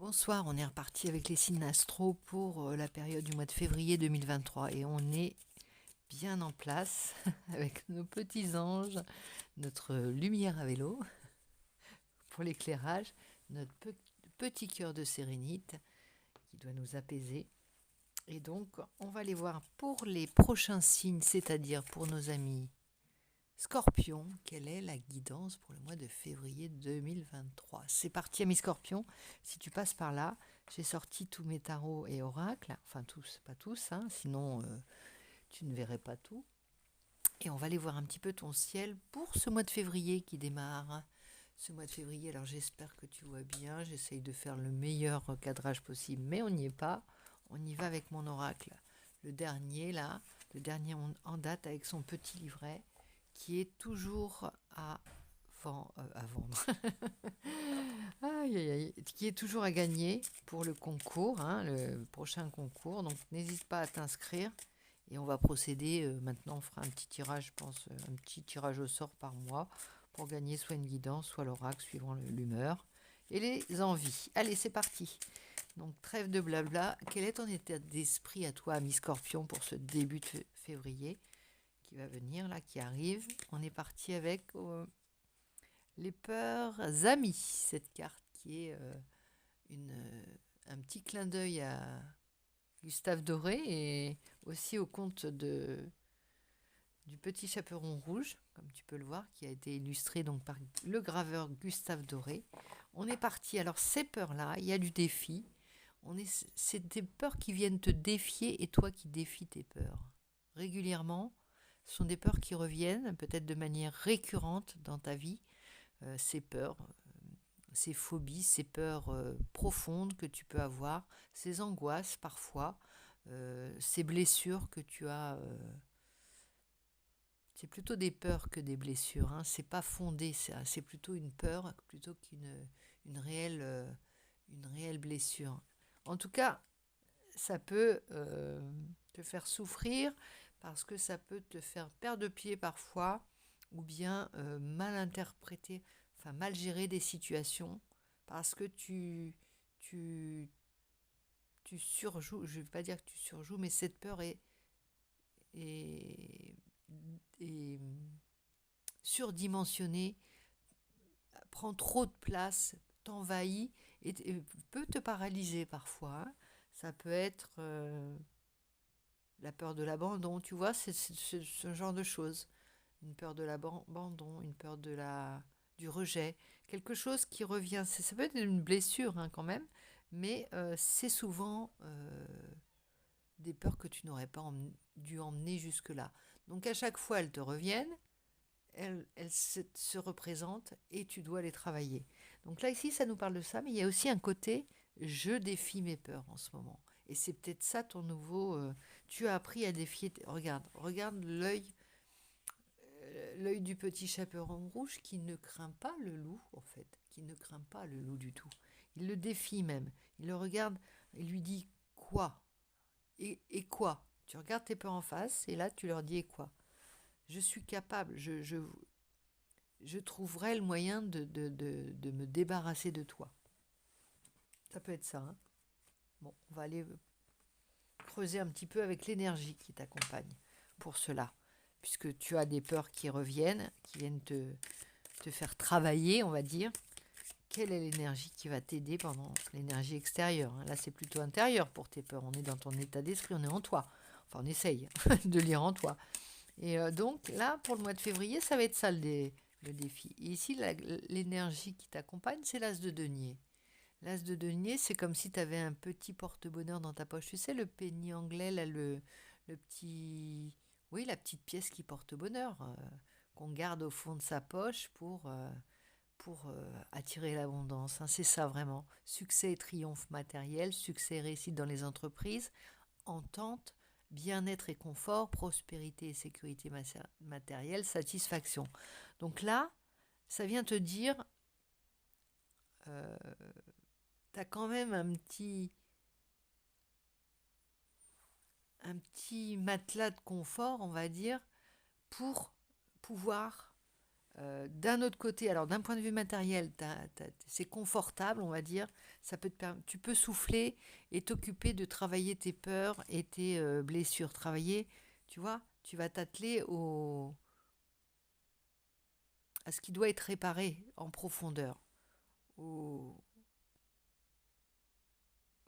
Bonsoir, on est reparti avec les signes astro pour la période du mois de février 2023 et on est bien en place avec nos petits anges, notre lumière à vélo pour l'éclairage, notre petit cœur de sérénite qui doit nous apaiser. Et donc, on va aller voir pour les prochains signes, c'est-à-dire pour nos amis Scorpion, quelle est la guidance pour le mois de février 2023? C'est parti, amis Scorpion. Si tu passes par là, j'ai sorti tous mes tarots et oracles. Enfin, tous, pas tous, hein, sinon tu ne verrais pas tout. Et on va aller voir un petit peu ton ciel pour ce mois de février qui démarre. Ce mois de février, alors j'espère que tu vois bien. J'essaye de faire le meilleur cadrage possible, mais on n'y est pas. On y va avec mon oracle. Le dernier, là, le dernier en date avec son petit livret qui est toujours à vendre, aïe, aïe, aïe, qui est toujours à gagner pour le concours, hein, le prochain concours. Donc n'hésite pas à t'inscrire et on va procéder. Maintenant, on fera un petit tirage, je pense, un petit tirage au sort par mois pour gagner soit une guidance, soit l'oracle, suivant l'humeur et les envies. Allez, c'est parti. Donc trêve de blabla. Quel est ton état d'esprit à toi, ami Scorpion, pour ce début de février qui va venir, là, qui arrive? On est parti avec les peurs amies, cette carte qui est un petit clin d'œil à Gustave Doré et aussi au conte du Petit Chaperon Rouge, comme tu peux le voir, qui a été illustré donc par le graveur Gustave Doré. On est parti, alors ces peurs-là, il y a du défi. C'est des peurs qui viennent te défier et toi qui défies tes peurs. Régulièrement, ce sont des peurs qui reviennent, peut-être de manière récurrente dans ta vie, ces peurs, ces phobies, ces peurs profondes que tu peux avoir, ces angoisses parfois, ces blessures que tu as. C'est plutôt des peurs que des blessures, hein. C'est pas fondé, c'est plutôt une peur plutôt une réelle blessure. En tout cas, ça peut te faire souffrir parce que ça peut te faire perdre de pied parfois ou bien mal interpréter, enfin mal gérer des situations parce que tu, tu surjoues. Je ne vais pas dire que tu surjoues, mais cette peur est, est surdimensionnée, prend trop de place, t'envahit et peut te paralyser parfois, hein. Ça peut être la peur de l'abandon, tu vois, c'est ce genre de choses. Une peur de l'abandon, une peur du rejet, quelque chose qui revient. Ça peut être une blessure, hein, quand même, mais c'est souvent des peurs que tu n'aurais pas dû emmener jusque-là. Donc à chaque fois, elles te reviennent, elles se représentent et tu dois les travailler. Donc là, ici, ça nous parle de ça, mais il y a aussi un côté, je défie mes peurs en ce moment. Et c'est peut-être ça ton nouveau... tu as appris à défier... Regarde l'œil du petit chaperon rouge qui ne craint pas le loup, en fait, qui ne craint pas le loup du tout. Il le défie même. Il le regarde, il lui dit quoi et quoi. Tu regardes tes peurs en face et là, tu leur dis et quoi. Je suis capable, je trouverai le moyen de me débarrasser de toi. Ça peut être ça, hein. Bon, on va aller creuser un petit peu avec l'énergie qui t'accompagne pour cela, puisque tu as des peurs qui reviennent, qui viennent te faire travailler, on va dire. Quelle est l'énergie qui va t'aider pendant l'énergie extérieure, hein? Là, c'est plutôt intérieur pour tes peurs. On est dans ton état d'esprit, on est en toi. Enfin, on essaye de lire en toi. Et donc, là, pour le mois de février, ça va être ça le défi. Et ici, l'énergie qui t'accompagne, c'est l'as de denier. L'as de denier, c'est comme si tu avais un petit porte-bonheur dans ta poche. Tu sais, le penny anglais, là, le petit... Oui, la petite pièce qui porte bonheur, qu'on garde au fond de sa poche pour attirer l'abondance, hein. C'est ça vraiment. Succès et triomphe matériel, succès et réussite dans les entreprises, entente, bien-être et confort, prospérité et sécurité matérielle, satisfaction. Donc là, ça vient te dire, euh, tu as quand même un petit matelas de confort, on va dire, pour pouvoir D'un autre côté, alors d'un point de vue matériel, c'est confortable, on va dire. Tu peux souffler et t'occuper de travailler tes peurs et tes blessures. Travailler, tu vois, tu vas t'atteler à ce qui doit être réparé en profondeur. Au,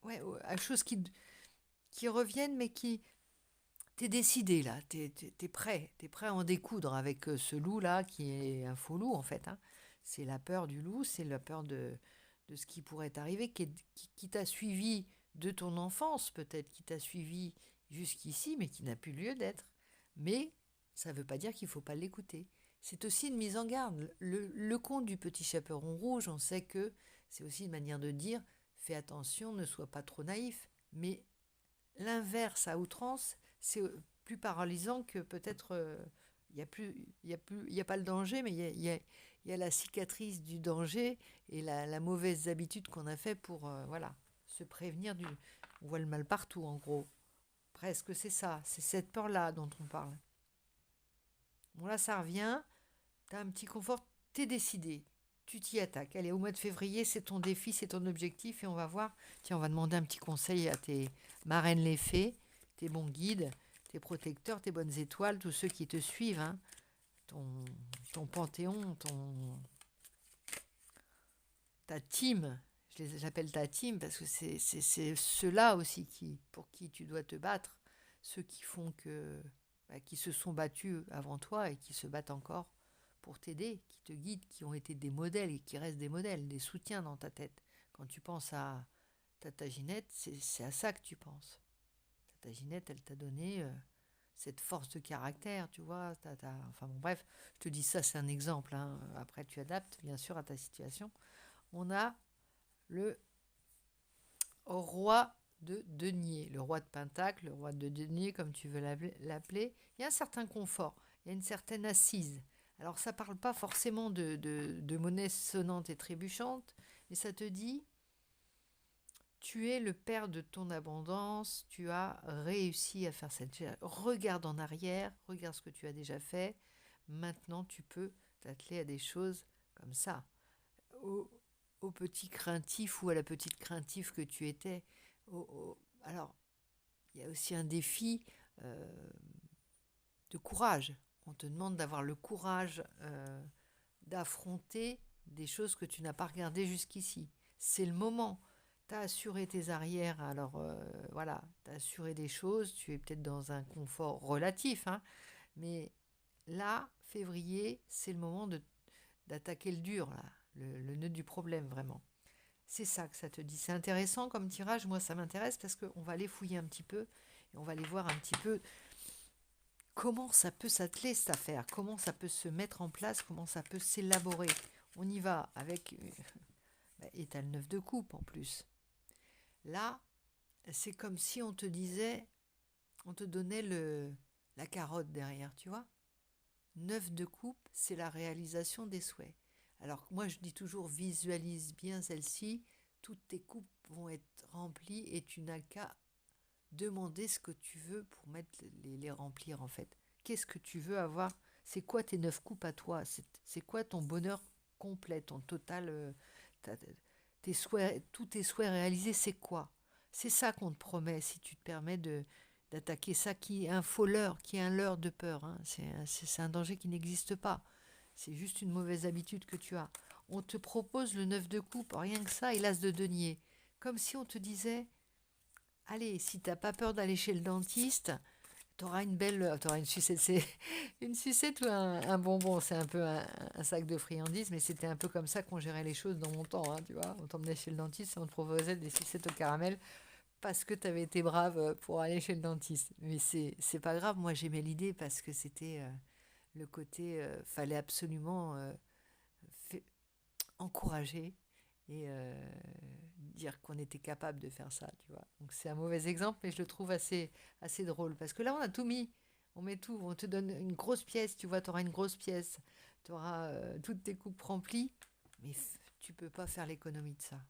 ouais, à choses qui reviennent, mais qui... T'es décidé là, t'es prêt à en découdre avec ce loup-là qui est un faux loup en fait, hein. C'est la peur du loup, c'est la peur de ce qui pourrait t'arriver, qui t'a suivi de ton enfance peut-être, qui t'a suivi jusqu'ici, mais qui n'a plus lieu d'être. Mais ça ne veut pas dire qu'il ne faut pas l'écouter. C'est aussi une mise en garde. Le conte du petit chaperon rouge, on sait que c'est aussi une manière de dire fais attention, ne sois pas trop naïf. Mais l'inverse à outrance, c'est plus paralysant que peut-être il n'y a plus, il y a pas le danger, mais il y a la cicatrice du danger et la mauvaise habitude qu'on a fait pour voilà, se prévenir du. On voit le mal partout, en gros. Presque, c'est ça. C'est cette peur-là dont on parle. Bon, là, ça revient. Tu as un petit confort. Tu es décidé. Tu t'y attaques. Allez, au mois de février, c'est ton défi, c'est ton objectif. Et on va voir. Tiens, on va demander un petit conseil à tes marraines les fées, tes bons guides, tes protecteurs, tes bonnes étoiles, tous ceux qui te suivent. Hein. Ton panthéon, ta team. J'appelle ta team parce que c'est ceux-là aussi pour qui tu dois te battre. Ceux qui font que. Qui se sont battus avant toi et qui se battent encore pour t'aider, qui te guident, qui ont été des modèles et qui restent des modèles, des soutiens dans ta tête. Quand tu penses à Tata Ginette, c'est à ça que tu penses. Tata Ginette, elle t'a donné cette force de caractère, tu vois. Enfin bon, bref, je te dis ça, c'est un exemple. Hein. Après, tu adaptes, bien sûr, à ta situation. On a le roi de denier, le roi de pentacle, le roi de denier, comme tu veux l'appeler. Il y a un certain confort, il y a une certaine assise. Alors ça ne parle pas forcément de monnaie sonnante et trébuchante, mais ça te dit, tu es le père de ton abondance, tu as réussi à faire cette... Regarde en arrière, regarde ce que tu as déjà fait, maintenant tu peux t'atteler à des choses comme ça. Au, au petit craintif ou à la petite craintive que tu étais. Alors, il y a aussi un défi de courage. On te demande d'avoir le courage d'affronter des choses que tu n'as pas regardées jusqu'ici. C'est le moment. Tu as assuré tes arrières, alors voilà, tu as assuré des choses, tu es peut-être dans un confort relatif, hein, mais là, février, c'est le moment d'attaquer le dur, là, le nœud du problème, vraiment. C'est ça que ça te dit. C'est intéressant comme tirage. Moi, ça m'intéresse parce qu'on va aller fouiller un petit peu et on va aller voir un petit peu comment ça peut s'atteler cette affaire, comment ça peut se mettre en place, comment ça peut s'élaborer. On y va avec et t'as le 9 de coupe en plus. Là, c'est comme si on te disait, on te donnait la carotte derrière, tu vois. 9 de coupe, c'est la réalisation des souhaits. Alors moi, je dis toujours, visualise bien celle-ci. Toutes tes coupes vont être remplies et tu n'as qu'à demander ce que tu veux pour les remplir en fait. Qu'est-ce que tu veux avoir? C'est quoi tes 9 coupes à toi? C'est quoi ton bonheur complet, ton total, tes souhaits, tous tes souhaits réalisés, c'est quoi? C'est ça qu'on te promet si tu te permets d'attaquer ça qui est un faux leurre, qui est un leurre de peur. Hein. C'est un danger qui n'existe pas. C'est juste une mauvaise habitude que tu as. On te propose le 9 de coupe, rien que ça, et l'as de denier. Comme si on te disait, allez, si t'as pas peur d'aller chez le dentiste, t'auras une sucette, c'est une sucette ou un bonbon, c'est un peu un sac de friandises, mais c'était un peu comme ça qu'on gérait les choses dans mon temps, hein, tu vois. On t'emmenait chez le dentiste et on te proposait des sucettes au caramel parce que t'avais été brave pour aller chez le dentiste. Mais c'est pas grave, moi j'aimais l'idée parce que c'était le côté, fallait absolument fait- encourager et dire qu'on était capable de faire ça, tu vois. Donc c'est un mauvais exemple, mais je le trouve assez drôle. Parce que là, on a tout mis. On met tout. On te donne une grosse pièce, tu vois, tu auras une grosse pièce. Tu auras toutes tes coupes remplies. Mais tu peux pas faire l'économie de ça.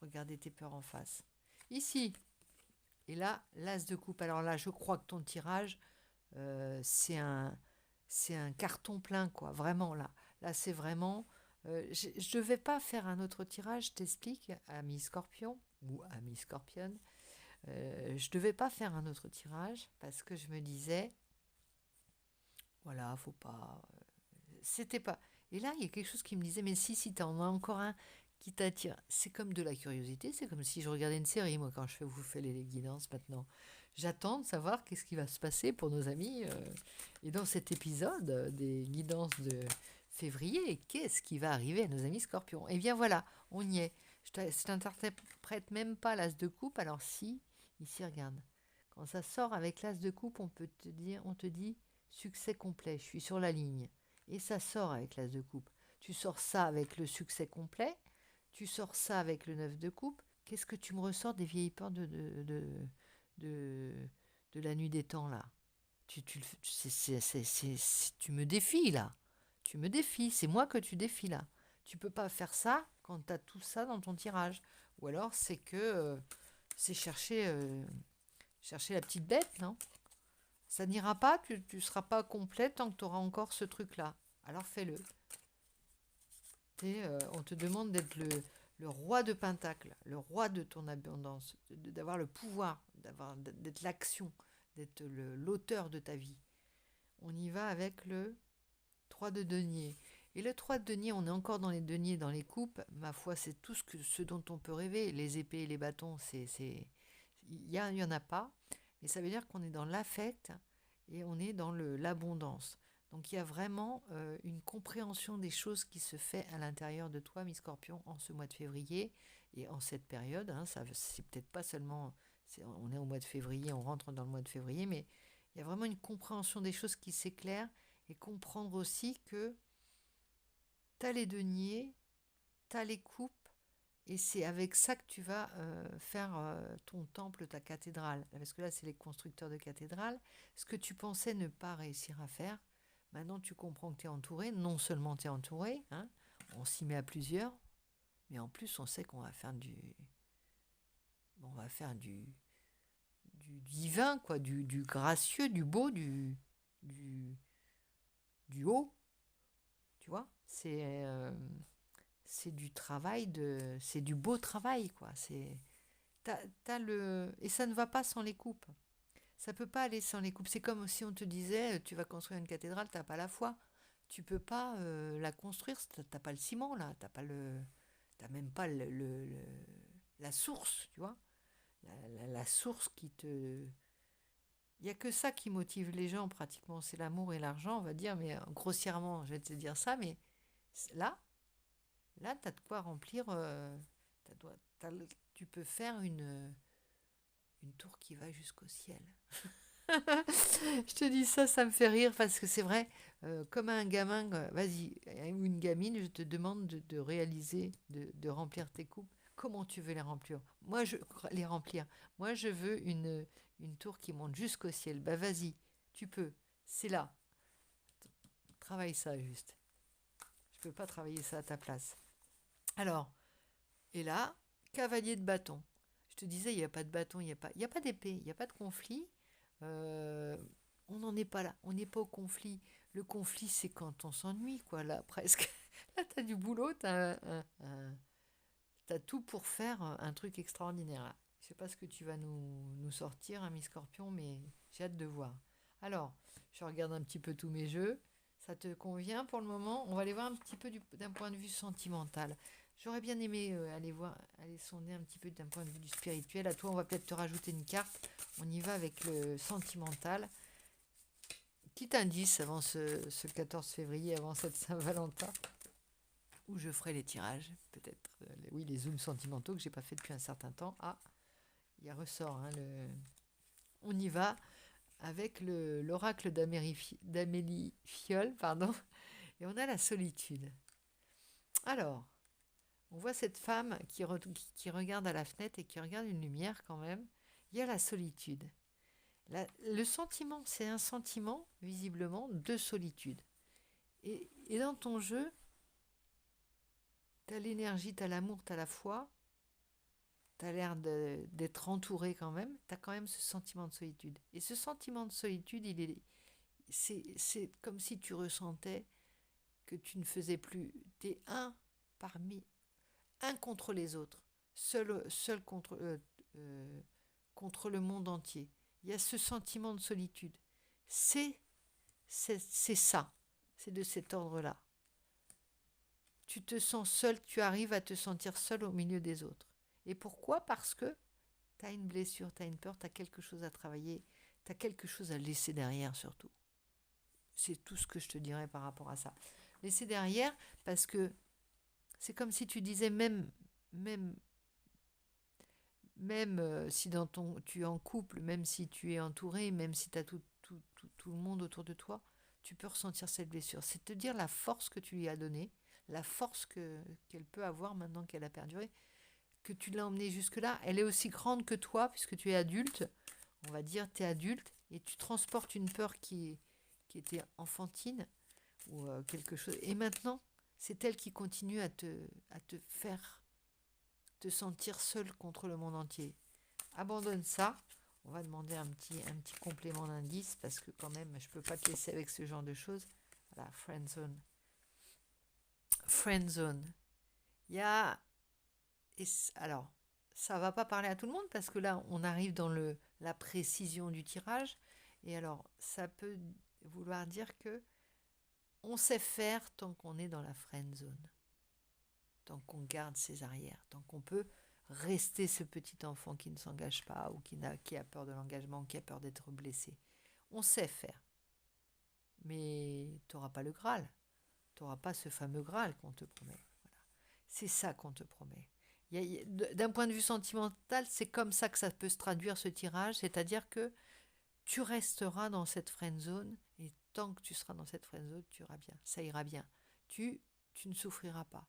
Regardez tes peurs en face. Ici. Et là, l'as de coupe. Alors là, je crois que ton tirage, c'est c'est un carton plein, quoi, vraiment, là. Là, c'est vraiment... je ne vais pas faire un autre tirage, je t'explique, ami Scorpion, ou ami Scorpion. Je ne devais pas faire un autre tirage, parce que je me disais, voilà, faut pas... c'était pas... Et là, il y a quelque chose qui me disait, mais si tu en as encore un qui t'attire, c'est comme de la curiosité, c'est comme si je regardais une série, moi, quand vous fais les guidances maintenant. J'attends de savoir qu'est-ce qui va se passer pour nos amis. Et dans cet épisode des guidances de février, qu'est-ce qui va arriver à nos amis scorpions? Eh bien voilà, on y est. Je t'interprète même pas l'as de coupe, alors si, ici regarde. Quand ça sort avec l'as de coupe, on te dit succès complet, je suis sur la ligne. Et ça sort avec l'as de coupe. Tu sors ça avec le succès complet, tu sors ça avec le 9 de coupe. Qu'est-ce que tu me ressors des vieilles peurs de, de la nuit des temps, là? Tu me défies, là. Tu me défies, c'est moi que tu défies, là. Tu peux pas faire ça quand tu as tout ça dans ton tirage. Ou alors c'est que c'est chercher la petite bête, non? Ça n'ira pas, tu ne seras pas complet tant que tu auras encore ce truc-là. Alors fais-le. On te demande d'être le roi de Pentacle, le roi de ton abondance, d'avoir le pouvoir, d'être l'action, d'être l'auteur de ta vie. On y va avec le 3 de denier. Et le 3 de denier, on est encore dans les deniers, dans les coupes. Ma foi, c'est tout ce dont on peut rêver. Les épées et les bâtons, il y en a pas. Mais ça veut dire qu'on est dans l'affect et on est dans l'abondance. Donc il y a vraiment une compréhension des choses qui se fait à l'intérieur de toi, mi-scorpion, en ce mois de février et en cette période. C'est peut-être pas seulement... on est au mois de février, on rentre dans le mois de février, mais il y a vraiment une compréhension des choses qui s'éclairent et comprendre aussi que tu as les deniers, tu as les coupes, et c'est avec ça que tu vas faire ton temple, ta cathédrale. Parce que là, c'est les constructeurs de cathédrales. Ce que tu pensais ne pas réussir à faire, maintenant tu comprends que tu es entouré. Non seulement tu es entouré, hein, on s'y met à plusieurs, mais en plus on sait qu'on va faire du divin, quoi, du gracieux, du beau, du, du haut. Tu vois, c'est du travail c'est du beau travail, quoi. Et ça ne va pas sans les coupes. Ça peut pas aller sans les coupes. C'est comme si on te disait, tu vas construire une cathédrale, t'as pas la foi. Tu peux pas la construire, t'as pas le ciment là, t'as même pas la source, tu vois. La source qui te, il y a que ça qui motive les gens pratiquement, c'est l'amour et l'argent, on va dire, mais grossièrement, je vais te dire ça, mais là, Là, tu as de quoi remplir. Tu peux faire une tour qui va jusqu'au ciel. Je te dis ça, ça me fait rire parce que c'est vrai, comme un gamin, vas-y, ou une gamine, je te demande de réaliser, de remplir tes coupes. Comment tu veux les remplir? Les remplir. Moi, je veux une tour qui monte jusqu'au ciel. Bah, vas-y, tu peux. C'est là. Travaille ça juste. Je peux pas travailler ça à ta place. Alors, et là, cavalier de bâton. Je te disais, il n'y a pas de bâton, il y a pas d'épée, il n'y a pas de conflit. Euh, on n'en est pas là, on n'est pas au conflit. Le conflit, c'est quand on s'ennuie, quoi, là, presque. Là, tu as du boulot, t'as tout pour faire un truc extraordinaire. Là. Je sais pas ce que tu vas nous sortir, ami Scorpion, mais j'ai hâte de voir. Alors, je regarde un petit peu tous mes jeux. Ça te convient pour le moment? On va aller voir un petit peu d'un point de vue sentimental. J'aurais bien aimé aller sonder un petit peu d'un point de vue du spirituel. À toi, on va peut-être te rajouter une carte. On y va avec le sentimental. Petit indice avant ce 14 février, avant cette Saint-Valentin, où je ferai les tirages, peut-être, oui, les zooms sentimentaux que j'ai pas fait depuis un certain temps. Ah, il y a ressort, hein, on y va avec l'oracle d'Amélie Fiole, pardon, et on a la solitude. Alors, on voit cette femme qui regarde à la fenêtre et qui regarde une lumière quand même. Il y a la solitude. Le sentiment, c'est un sentiment, visiblement, de solitude. Et dans ton jeu, tu as l'énergie, tu as l'amour, tu as la foi, tu as l'air d'être entouré quand même, tu as quand même ce sentiment de solitude. Et ce sentiment de solitude, c'est comme si tu ressentais que tu ne faisais plus. T'es un contre les autres, seul contre le monde entier. Il y a ce sentiment de solitude. C'est ça, c'est de cet ordre-là. Tu te sens seul, tu arrives à te sentir seul au milieu des autres. Et pourquoi? Parce que tu as une blessure, tu as une peur, tu as quelque chose à travailler, tu as quelque chose à laisser derrière surtout. C'est tout ce que je te dirais par rapport à ça. Laisser derrière, parce que c'est comme si tu disais même si tu es en couple, même si tu es entouré, même si tu as tout le monde autour de toi, tu peux ressentir cette blessure. C'est te dire la force que tu lui as donnée, la force qu'elle peut avoir maintenant qu'elle a perduré, que tu l'as emmenée jusque-là. Elle est aussi grande que toi, puisque tu es adulte. On va dire, tu es adulte, et tu transportes une peur qui était enfantine, ou quelque chose. Et maintenant, c'est elle qui continue à te faire te sentir seul contre le monde entier. Abandonne ça. On va demander un petit complément d'indice parce que quand même, je ne peux pas te laisser avec ce genre de choses. Voilà, friend zone. Friend zone. Il y a... Alors, ça va pas parler à tout le monde parce que là, on arrive dans la précision du tirage. Et alors, ça peut vouloir dire que on sait faire tant qu'on est dans la friend zone. Tant qu'on garde ses arrières, tant qu'on peut rester ce petit enfant qui ne s'engage pas ou qui a peur de l'engagement, qui a peur d'être blessé. On sait faire. Mais tu n'auras pas le Graal. Tu n'auras pas ce fameux Graal qu'on te promet. Voilà. C'est ça qu'on te promet. D'un point de vue sentimental, c'est comme ça que ça peut se traduire ce tirage, c'est-à-dire que tu resteras dans cette friend zone et tant que tu seras dans cette friend zone, tu iras bien, ça ira bien. Tu ne souffriras pas.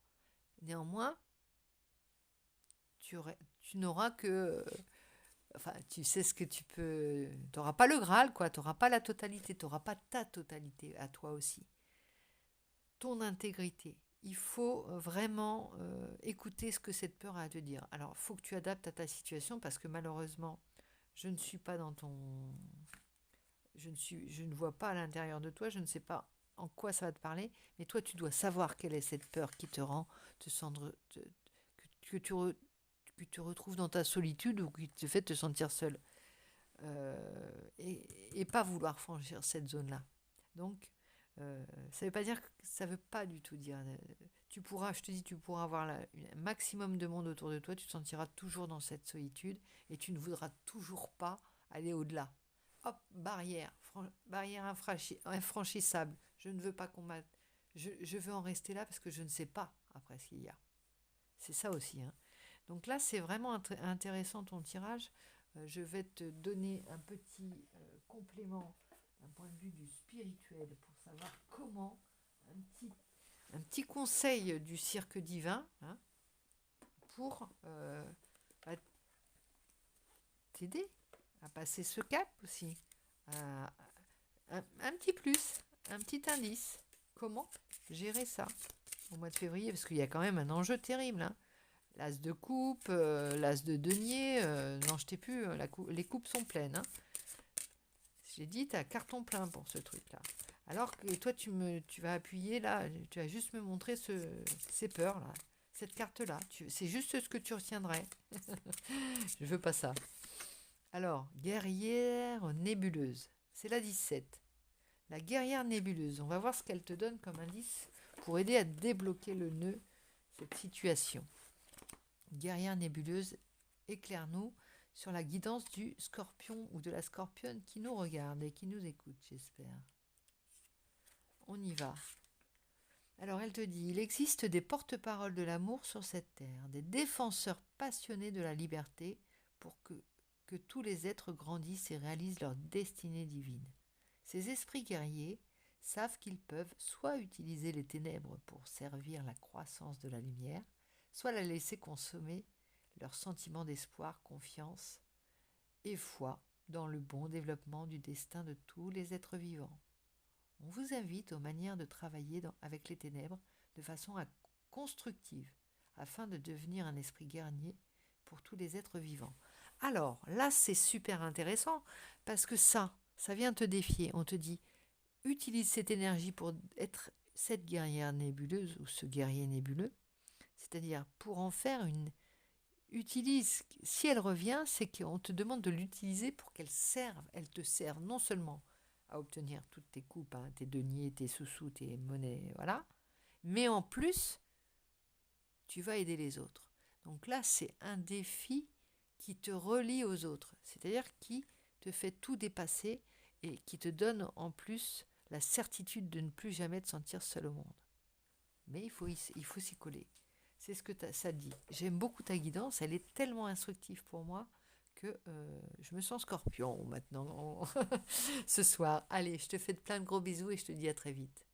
Néanmoins, tu n'auras que... Enfin, tu sais ce que tu peux... Tu n'auras pas le Graal, quoi. Tu n'auras pas la totalité. Tu n'auras pas ta totalité à toi aussi. Ton intégrité. Il faut vraiment écouter ce que cette peur a à te dire. Alors, il faut que tu adaptes à ta situation parce que malheureusement, je ne suis pas dans ton... Je ne vois pas à l'intérieur de toi. Je ne sais pas en quoi ça va te parler. Mais toi, tu dois savoir quelle est cette peur qui te rend te sentir... que tu te retrouves dans ta solitude ou qui te fait te sentir seul. Et pas vouloir franchir cette zone-là. Donc, ça veut pas dire que ça veut pas du tout dire. Tu pourras, je te dis, tu pourras avoir un maximum de monde autour de toi, tu te sentiras toujours dans cette solitude et tu ne voudras toujours pas aller au-delà. Hop, barrière infranchissable. Je ne veux pas qu'on m'a. Je veux en rester là parce que je ne sais pas après ce qu'il y a. C'est ça aussi, hein. Donc là, c'est vraiment intéressant ton tirage. Je vais te donner un petit complément d'un point de vue du spirituel pour savoir comment, un petit conseil du cirque divin, hein, pour bah, t'aider à passer ce cap aussi. Un petit plus, un petit indice. Comment gérer ça au mois de février? Parce qu'il y a quand même un enjeu terrible, hein. L'as de coupe, l'as de denier, non, je t'ai plus, les coupes sont pleines, hein. J'ai dit, tu as carton plein pour ce truc-là. Alors que toi, tu vas appuyer là, tu vas juste me montrer ces peurs-là, cette carte-là. C'est juste ce que tu retiendrais. Je veux pas ça. Alors, guerrière nébuleuse, c'est la 17. La guerrière nébuleuse, on va voir ce qu'elle te donne comme indice pour aider à débloquer le nœud, cette situation. Guerrière nébuleuse, éclaire-nous sur la guidance du scorpion ou de la scorpionne qui nous regarde et qui nous écoute, j'espère. On y va. Alors elle te dit, il existe des porte-paroles de l'amour sur cette terre, des défenseurs passionnés de la liberté pour que tous les êtres grandissent et réalisent leur destinée divine. Ces esprits guerriers savent qu'ils peuvent soit utiliser les ténèbres pour servir la croissance de la lumière, soit la laisser consommer leur sentiment d'espoir, confiance et foi dans le bon développement du destin de tous les êtres vivants. On vous invite aux manières de travailler avec les ténèbres de façon constructive, afin de devenir un esprit guerrier pour tous les êtres vivants. Alors, là, c'est super intéressant, parce que ça vient te défier. On te dit, utilise cette énergie pour être cette guerrière nébuleuse ou ce guerrier nébuleux, c'est-à-dire pour en faire une... Utilise, si elle revient, c'est qu'on te demande de l'utiliser pour qu'elle serve, elle te serve non seulement à obtenir toutes tes coupes, hein, tes deniers, tes sous-sous, tes monnaies, voilà, mais en plus, tu vas aider les autres. Donc là, c'est un défi qui te relie aux autres, c'est-à-dire qui te fait tout dépasser et qui te donne en plus la certitude de ne plus jamais te sentir seul au monde. Mais il faut s'y coller. C'est ce que ça dit. J'aime beaucoup ta guidance, elle est tellement instructive pour moi que je me sens scorpion maintenant ce soir. Allez, je te fais plein de gros bisous et je te dis à très vite.